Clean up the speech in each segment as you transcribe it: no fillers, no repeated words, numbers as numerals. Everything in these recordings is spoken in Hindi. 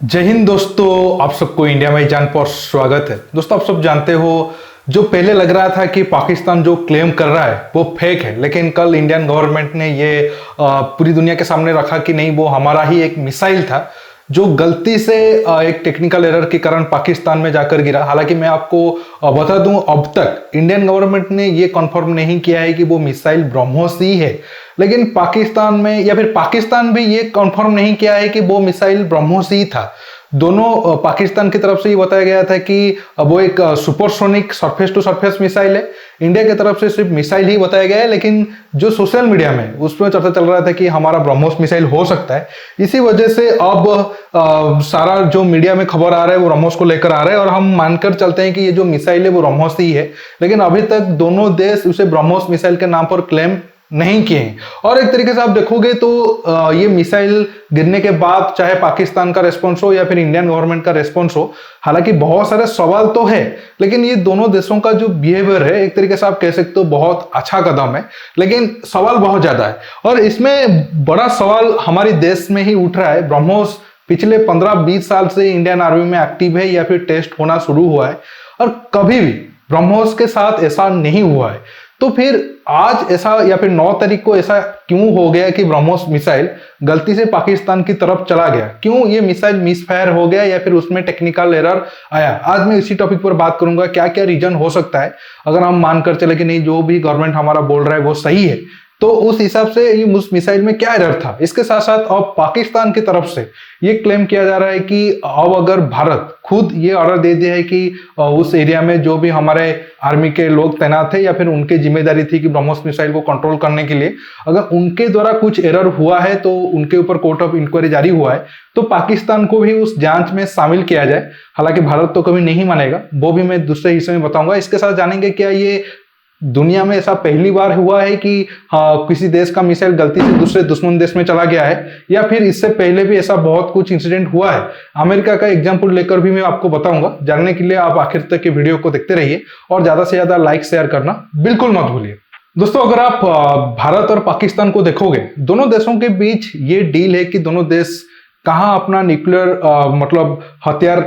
जय हिंद दोस्तों, आप सबको इंडिया में जान पर स्वागत है। दोस्तों, आप सब जानते हो जो पहले लग रहा था कि पाकिस्तान जो क्लेम कर रहा है वो फेक है, लेकिन कल इंडियन गवर्नमेंट ने ये पूरी दुनिया के सामने रखा कि नहीं, वो हमारा ही एक मिसाइल था जो गलती से एक टेक्निकल एरर के कारण पाकिस्तान में जाकर गिरा। हालांकि मैं आपको बता दूं, अब तक इंडियन गवर्नमेंट ने ये कंफर्म नहीं किया है कि वो मिसाइल ब्रह्मोस ही है, लेकिन पाकिस्तान में या फिर पाकिस्तान भी ये कंफर्म नहीं किया है कि वो मिसाइल ब्रह्मोस ही था। दोनों पाकिस्तान की तरफ से ये बताया गया था कि वो एक supersonic surface to surface missile है। इंडिया की तरफ से सिर्फ मिसाइल ही बताया गया है, लेकिन जो सोशल मीडिया में उसमें चर्चा चल रहा था कि हमारा ब्रह्मोस मिसाइल हो सकता है। इसी वजह से अब सारा जो मीडिया में खबर आ रहा है वो ब्रह्मोस को लेकर आ रहा है और हम मानकर चलते हैं कि ये जो मिसाइल है वो ब्रह्मोस ही है। लेकिन अभी तक दोनों देश उसे ब्रह्मोस मिसाइल के नाम पर क्लेम नहीं किए हैं। और एक तरीके से आप देखोगे तो ये मिसाइल गिरने के बाद चाहे पाकिस्तान का रेस्पॉन्स हो या फिर इंडियन गवर्नमेंट का रेस्पॉन्स हो, हालांकि बहुत सारे सवाल तो है, लेकिन ये दोनों देशों का जो बिहेवियर है एक तरीके से आप कह सकते हो बहुत अच्छा कदम है, लेकिन सवाल बहुत ज्यादा है। और इसमें बड़ा सवाल हमारे देश में ही उठ रहा है। ब्रह्मोस पिछले 15-20 साल से इंडियन आर्मी में एक्टिव है या फिर टेस्ट होना शुरू हुआ है, और कभी भी ब्रह्मोस के साथ ऐसा नहीं हुआ है। तो फिर आज ऐसा या फिर 9 तारीख को ऐसा क्यों हो गया कि ब्रह्मोस मिसाइल गलती से पाकिस्तान की तरफ चला गया? क्यों ये मिसाइल मिसफायर हो गया या फिर उसमें टेक्निकल एरर आया? आज मैं इसी टॉपिक पर बात करूंगा, क्या क्या रीजन हो सकता है अगर हम मानकर चले कि नहीं, जो भी गवर्नमेंट हमारा बोल रहा है वो सही है, तो उस हिसाब से ये उस मिसाइल में क्या एरर था। इसके साथ साथ अब पाकिस्तान की तरफ से ये क्लेम किया जा रहा है कि अब अगर भारत खुद ये ऑर्डर दे दिया है कि उस एरिया में जो भी हमारे आर्मी के लोग तैनात थे या फिर उनकी जिम्मेदारी थी कि ब्रह्मोस मिसाइल को कंट्रोल करने के लिए, अगर उनके द्वारा कुछ एरर हुआ है तो उनके ऊपर कोर्ट ऑफ इंक्वायरी जारी हुआ है, तो पाकिस्तान को भी उस जांच में शामिल किया जाए। हालांकि भारत तो कभी नहीं मानेगा, वो भी मैं दूसरे हिस्से में बताऊंगा। इसके साथ जानेंगे क्या ये दुनिया में ऐसा पहली बार हुआ है कि किसी देश का मिसाइल गलती से दूसरे दुश्मन देश में चला गया है, या फिर इससे पहले भी ऐसा बहुत कुछ इंसिडेंट हुआ है। अमेरिका का एग्जांपल लेकर भी मैं आपको बताऊंगा। जानने के लिए आप आखिर तक के वीडियो को देखते रहिए और ज्यादा से ज्यादा लाइक शेयर करना बिल्कुल मत भूलिए। दोस्तों, अगर आप भारत और पाकिस्तान को देखोगे, दोनों देशों के बीच ये डील है कि दोनों देश कहाँ अपना न्यूक्लियर मतलब हथियार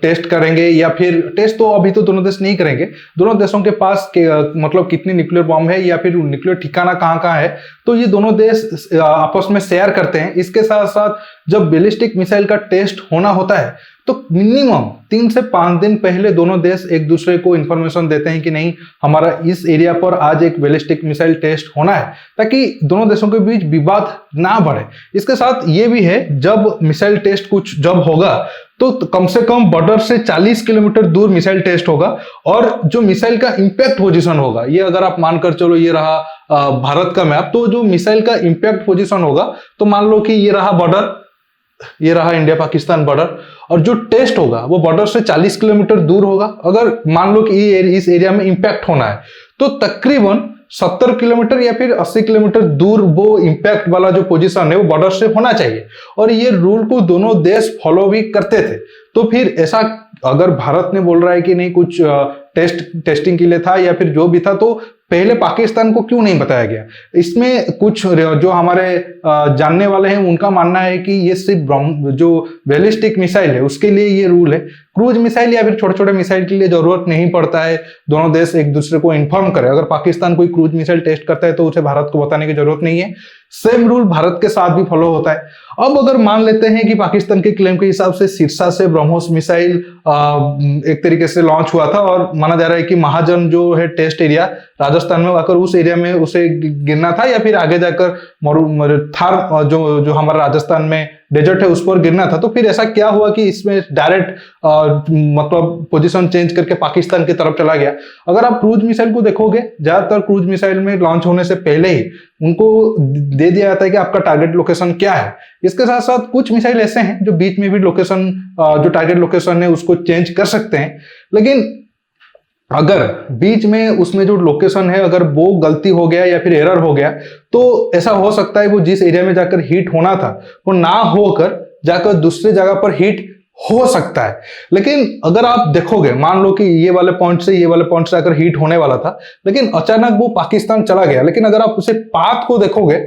टेस्ट करेंगे, या फिर टेस्ट तो अभी तो दोनों देश नहीं करेंगे। दोनों देशों के पास मतलब कितने न्यूक्लियर बम है या फिर न्यूक्लियर ठिकाना कहाँ कहाँ है, तो ये दोनों देश आपस में शेयर करते हैं। इसके साथ साथ जब बैलिस्टिक मिसाइल का टेस्ट होना होता है तो मिनिमम 3 से 5 दिन पहले दोनों देश एक दूसरे को इंफॉर्मेशन देते हैं कि नहीं, हमारा इस एरिया पर आज एक बैलिस्टिक मिसाइल टेस्ट होना है, ताकि दोनों देशों के बीच विवाद ना बढ़े। इसके साथ ये भी है, जब मिसाइल टेस्ट कुछ जब होगा तो कम से कम बॉर्डर से 40 किलोमीटर दूर मिसाइल टेस्ट होगा, और जो मिसाइल का इंपैक्ट पोजीशन होगा, ये अगर आप मानकर चलो ये रहा भारत का मैप, तो जो मिसाइल का इंपैक्ट पोजीशन होगा, तो मान लो कि ये रहा बॉर्डर, ये रहा इंडिया पाकिस्तान बॉर्डर, और जो टेस्ट होगा वो बॉर्डर से 40 किलोमीटर दूर होगा। अगर मान लो कि इस एरिया में इंपैक्ट होना है, तो तकरीबन 70 किलोमीटर या फिर 80 किलोमीटर दूर वो इंपैक्ट वाला जो पोजीशन है वो बॉर्डर से होना चाहिए। और ये रूल को दोनों देश फॉलो भी करते थे। तो फिर ऐसा अगर भारत ने बोल रहा है कि नहीं, कुछ टेस्टिंग के लिए था या फिर जो भी था, तो पहले पाकिस्तान को क्यों नहीं बताया गया? इसमें कुछ जो हमारे जानने वाले हैं उनका मानना है कि ये सिर्फ जो बैलिस्टिक मिसाइल है उसके लिए ये रूल है। क्रूज मिसाइल या फिर छोटे छोटे मिसाइल के लिए जरूरत नहीं पड़ता है दोनों देश एक दूसरे को इन्फॉर्म करे। अगर पाकिस्तान कोई क्रूज मिसाइल टेस्ट करता है तो उसे भारत को बताने की जरूरत नहीं है। सेम रूल भारत के साथ भी फॉलो होता है। अब अगर मान लेते हैं कि पाकिस्तान के क्लेम के हिसाब से सिरसा से ब्रह्मोस मिसाइल एक तरीके से लॉन्च हुआ था, और माना जा रहा है कि महाजन जो है टेस्ट एरिया राजस्थान में आकर उस एरिया में उसे गिरना था, या फिर आगे जाकर थार जो हमारा राजस्थान में डेजर्ट है उस पर गिरना था। तो फिर ऐसा क्या हुआ कि इसमें डायरेक्ट मतलब पोजीशन चेंज करके पाकिस्तान की तरफ चला गया? अगर आप क्रूज मिसाइल को देखोगे, ज्यादातर क्रूज मिसाइल में लॉन्च होने से पहले ही उनको दे दिया जाता है कि आपका टारगेट लोकेशन क्या है। इसके साथ साथ कुछ मिसाइल ऐसे हैं जो बीच में भी लोकेशन जो टारगेट लोकेशन है उसको चेंज कर सकते हैं, लेकिन अगर बीच में उसमें जो लोकेशन है अगर वो गलती हो गया या फिर एरर हो गया, तो ऐसा हो सकता है वो जिस एरिया में जाकर हिट होना था वो ना होकर जाकर दूसरे जगह पर हिट हो सकता है। लेकिन अगर आप देखोगे, मान लो कि ये वाले पॉइंट से ये वाले पॉइंट से आकर हिट होने वाला था, लेकिन अचानक वो पाकिस्तान चला गया, लेकिन अगर आप उसे पाथ को देखोगे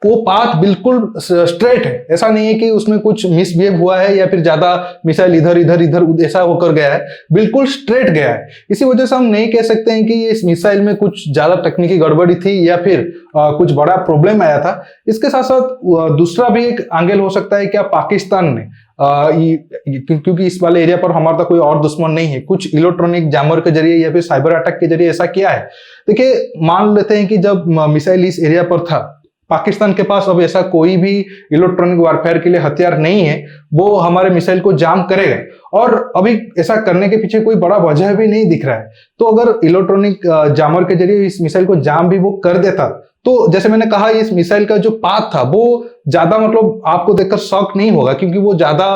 वो पाथ बिल्कुल स्ट्रेट है, ऐसा नहीं है कि उसमें कुछ मिसबिहेव हुआ है या फिर ज्यादा मिसाइल इधर इधर इधर ऐसा होकर गया है, बिल्कुल स्ट्रेट गया है। इसी वजह से हम नहीं कह सकते हैं कि इस मिसाइल में कुछ ज्यादा तकनीकी गड़बड़ी थी या फिर कुछ बड़ा प्रॉब्लम आया था। इसके साथ साथ दूसरा भी एक एंगल हो सकता है, क्या पाकिस्तान ने क्योंकि इस वाले एरिया पर हमारा तो कोई और दुश्मन नहीं है, कुछ इलेक्ट्रॉनिक जैमर के जरिए या फिर साइबर अटैक के जरिए ऐसा किया है। देखिए, मान लेते हैं कि जब मिसाइल इस एरिया पर था, पाकिस्तान के पास अब ऐसा कोई भी इलेक्ट्रॉनिक वारफेयर के लिए हथियार नहीं है, वो हमारे मिसाइल को जाम करेगा। और अभी ऐसा करने के पीछे कोई बड़ा वजह भी नहीं दिख रहा है। तो अगर इलेक्ट्रॉनिक जामर के जरिए इस मिसाइल को जाम भी वो कर देता, तो जैसे मैंने कहा, इस मिसाइल का जो पाथ था वो ज्यादा मतलब आपको देखकर शॉक नहीं होगा, क्योंकि वो ज्यादा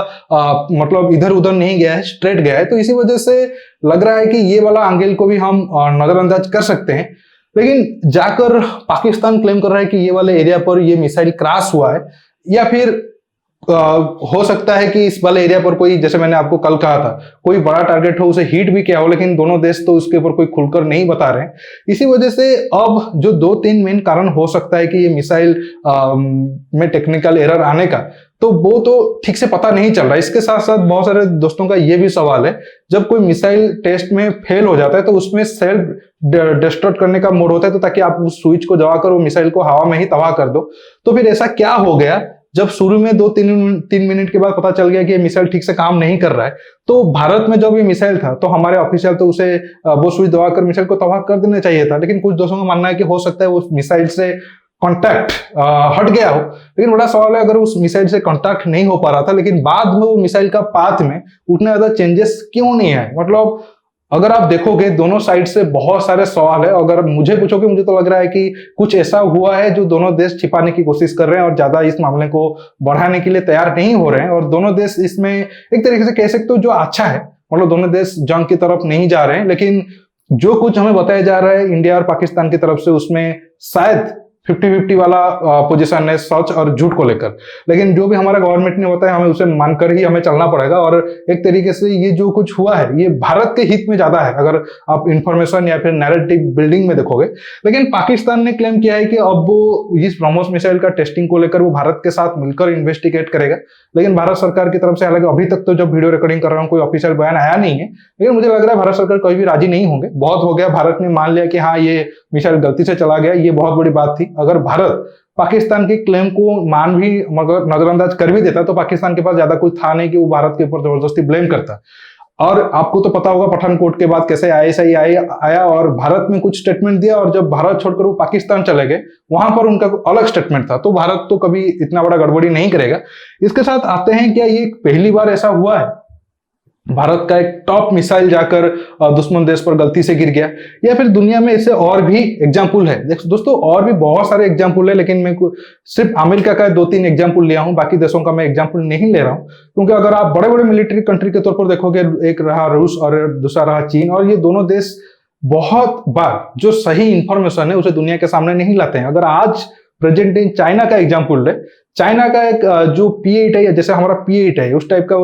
मतलब इधर उधर नहीं गया है, स्ट्रेट गया है। तो इसी वजह से लग रहा है कि ये वाला एंगल को भी हम नजरअंदाज कर सकते हैं। लेकिन जाकर पाकिस्तान क्लेम कर रहा है कि ये वाले एरिया पर ये मिसाइल क्रैश हुआ है, या फिर हो सकता है कि इस वाले एरिया पर कोई, जैसे मैंने आपको कल कहा था, कोई बड़ा टारगेट हो, उसे हिट भी किया हो, लेकिन दोनों देश तो उसके ऊपर कोई खुलकर नहीं बता रहे हैं। इसी वजह से अब जो 2-3 मेन कारण हो सकता है कि ये मिसाइल में टेक्निकल एरर आने का, तो वो तो ठीक से पता नहीं चल रहा। इसके साथ साथ बहुत सारे दोस्तों का ये भी सवाल है, जब कोई मिसाइल टेस्ट में फेल हो जाता है तो उसमें सेल्फ डिस्ट्रक्ट करने का मोड होता है, तो ताकि आप उस स्विच को दबाकर वो मिसाइल को हवा में ही तबाह कर दो। तो फिर ऐसा क्या हो गया जब शुरू में 2-3 मिनट के बाद पता चल गया कि ये मिसाइल ठीक से काम नहीं कर रहा है? तो भारत में जब ये मिसाइल था तो हमारे ऑफिशियल तो उसे वो स्विच दबाकर मिसाइल को तबाह कर देना चाहिए था, लेकिन कुछ दोस्तों का मानना है कि हो सकता है उस मिसाइल से कांटेक्ट हट गया हो। लेकिन बड़ा सवाल है, अगर उस मिसाइल से कांटेक्ट नहीं हो पा रहा था, लेकिन बाद में वो मिसाइल का पाथ में उतने ज्यादा चेंजेस क्यों नहीं आए? मतलब अगर आप देखोगे दोनों साइड से बहुत सारे सवाल है। अगर मुझे पूछोगे, मुझे तो लग रहा है कि कुछ ऐसा हुआ है जो दोनों देश छिपाने की कोशिश कर रहे हैं और ज्यादा इस मामले को बढ़ाने के लिए तैयार नहीं हो रहे हैं। और दोनों देश इसमें एक तरीके से कह सकते हो जो अच्छा है, मतलब दोनों देश जंग की तरफ नहीं जा रहे हैं, लेकिन जो कुछ हमें बताया जा रहा है इंडिया और पाकिस्तान की तरफ से, उसमें शायद 50-50 वाला पोजीशन है सच और झूठ को लेकर। लेकिन जो भी हमारा गवर्नमेंट ने बताया, हमें उसे मानकर ही हमें चलना पड़ेगा। और एक तरीके से ये जो कुछ हुआ है ये भारत के हित में ज्यादा है, अगर आप इंफॉर्मेशन या फिर नैरेटिव बिल्डिंग में देखोगे। लेकिन पाकिस्तान ने क्लेम किया है कि अब वो इस ब्रह्मोस मिसाइल का टेस्टिंग को लेकर वो भारत के साथ मिलकर इन्वेस्टिगेट करेगा। लेकिन भारत सरकार की तरफ से, हालांकि अभी तक तो जब वीडियो रिकॉर्डिंग कर रहा हूँ कोई ऑफिशियल बयान आया नहीं है, लेकिन मुझे लग रहा है भारत सरकार कभी भी राजी नहीं होंगे। बहुत हो गया, भारत ने मान लिया कि हाँ ये मिसाइल गलती से चला गया, ये बहुत बड़ी बात थी। अगर भारत पाकिस्तान के क्लेम को मान भी मगर नजरअंदाज कर भी देता, तो पाकिस्तान के पास ज्यादा कुछ था नहीं कि वो भारत के ऊपर जबरदस्ती ब्लेम करता। और आपको तो पता होगा पठानकोट के बाद कैसे ISI आया और भारत में कुछ स्टेटमेंट दिया, और जब भारत छोड़कर वो पाकिस्तान चले गए, वहां पर उनका अलग स्टेटमेंट था। तो भारत तो कभी इतना बड़ा गड़बड़ी नहीं करेगा। इसके साथ आते हैं, क्या ये पहली बार ऐसा हुआ है भारत का एक टॉप मिसाइल जाकर दुश्मन देश पर गलती से गिर गया, या फिर दुनिया में ऐसे और भी एग्जाम्पल है? दोस्तों और भी बहुत सारे एग्जाम्पल है, लेकिन मैं सिर्फ अमेरिका का 2-3 एग्जाम्पल लिया हूं, बाकी देशों का मैं एग्जाम्पल नहीं ले रहा हूं। क्योंकि अगर आप बड़े बड़े मिलिट्री कंट्री के तौर पर देखोगे, एक रहा रूस और दूसरा रहा चीन, और ये दोनों देश बहुत बार जो सही इंफॉर्मेशन है उसे दुनिया के सामने नहीं लाते हैं। अगर आज प्रेजेंट इन चाइना का एग्जाम्पल ले, चाइना का एक जो P8 है, जैसे हमारा P8 है, उस टाइप का